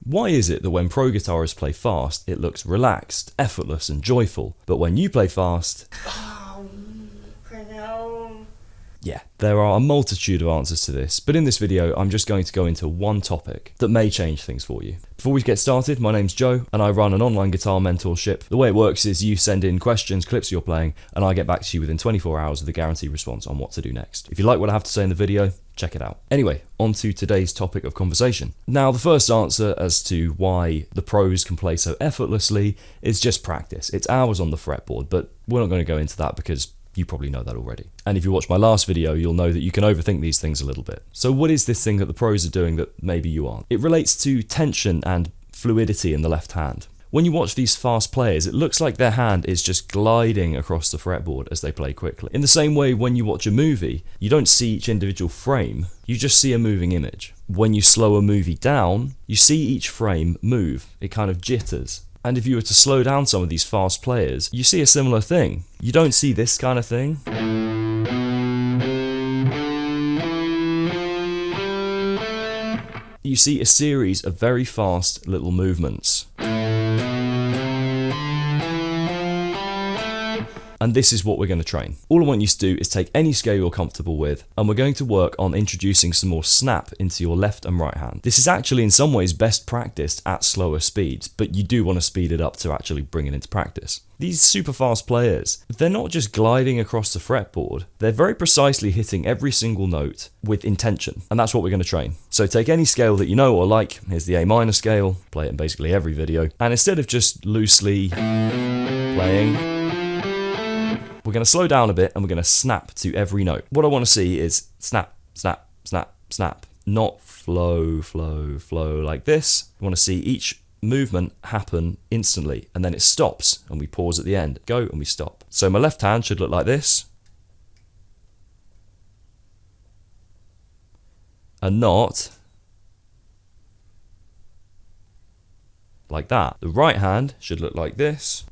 Why is it that when pro guitarists play fast, it looks relaxed, effortless and joyful, but when you play fast... Yeah, there are a multitude of answers to this, but in this video I'm just going to go into one topic that may change things for you. Before we get started, my name's Joe and I run an online guitar mentorship. The way it works is you send in questions, clips you're playing, and I get back to you within 24 hours with a guaranteed response on what to do next. If you like what I have to say in the video, check it out. Anyway, on to today's topic of conversation. Now, the first answer as to why the pros can play so effortlessly is just practice. It's hours on the fretboard, but we're not going to go into that because you probably know that already. And if you watch my last video, you'll know that you can overthink these things a little bit. So what is this thing that the pros are doing that maybe you aren't? It relates to tension and fluidity in the left hand. When you watch these fast players, it looks like their hand is just gliding across the fretboard as they play quickly. In the same way, when you watch a movie, you don't see each individual frame, you just see a moving image. When you slow a movie down, you see each frame move. It kind of jitters. And if you were to slow down some of these fast players, you see a similar thing. You don't see this kind of thing. You see a series of very fast little movements. And this is what we're going to train. All I want you to do is take any scale you're comfortable with, and we're going to work on introducing some more snap into your left and right hand. This is actually in some ways best practiced at slower speeds, but you do want to speed it up to actually bring it into practice. These super fast players, they're not just gliding across the fretboard, they're very precisely hitting every single note with intention, and that's what we're going to train. So take any scale that you know or like, here's the A minor scale, play it in basically every video, and instead of just loosely playing, we're going to slow down a bit and we're going to snap to every note. What I want to see is snap, snap, snap, snap, not flow, flow, flow like this. I want to see each movement happen instantly and then it stops and we pause at the end. Go and we stop. So my left hand should look like this. And not like that. The right hand should look like this.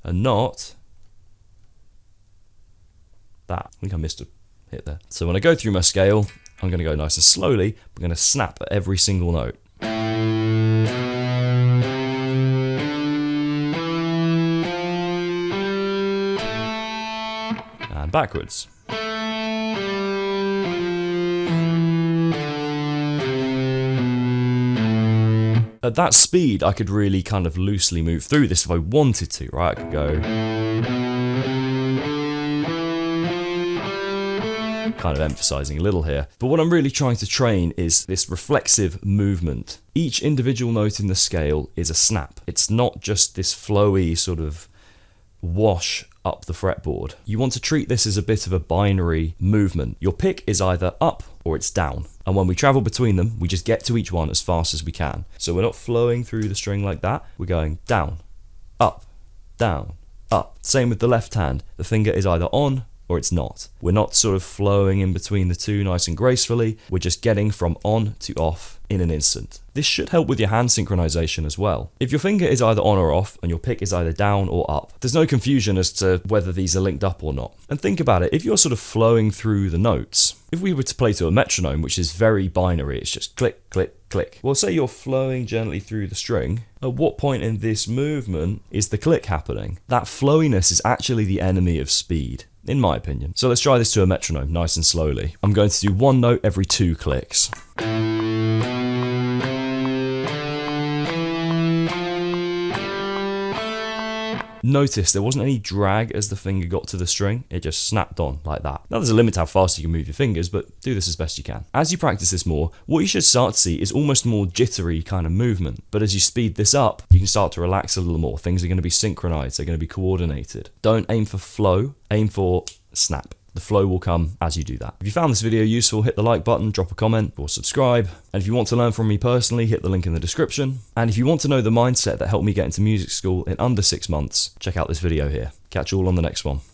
And not that. I think I missed a hit there. So when I go through my scale, I'm going to go nice and slowly. I'm going to snap at every single note. And backwards. At that speed, I could really kind of loosely move through this if I wanted to, right? I could go kind of emphasizing a little here. But what I'm really trying to train is this reflexive movement. Each individual note in the scale is a snap. It's not just this flowy sort of wash up the fretboard. You want to treat this as a bit of a binary movement. Your pick is either up or it's down. And when we travel between them, we just get to each one as fast as we can. So we're not flowing through the string like that. We're going down, up, down, up. Same with the left hand. The finger is either on or it's not. We're not sort of flowing in between the two nice and gracefully. We're just getting from on to off in an instant. This should help with your hand synchronization as well. If your finger is either on or off and your pick is either down or up, there's no confusion as to whether these are linked up or not. And think about it, if you're sort of flowing through the notes, if we were to play to a metronome, which is very binary, it's just click, click, click. Well, say you're flowing gently through the string, at what point in this movement is the click happening? That flowiness is actually the enemy of speed, in my opinion. So let's try this to a metronome, nice and slowly. I'm going to do one note every 2 clicks. Notice there wasn't any drag as the finger got to the string, it just snapped on like that. Now there's a limit to how fast you can move your fingers, but do this as best you can. As you practice this more, what you should start to see is almost more jittery kind of movement. But as you speed this up, you can start to relax a little more. Things are going to be synchronized, they're going to be coordinated. Don't aim for flow, aim for snap. The flow will come as you do that. If you found this video useful, hit the like button, drop a comment, or subscribe. And if you want to learn from me personally, hit the link in the description. And if you want to know the mindset that helped me get into music school in under 6 months, check out this video here. Catch you all on the next one.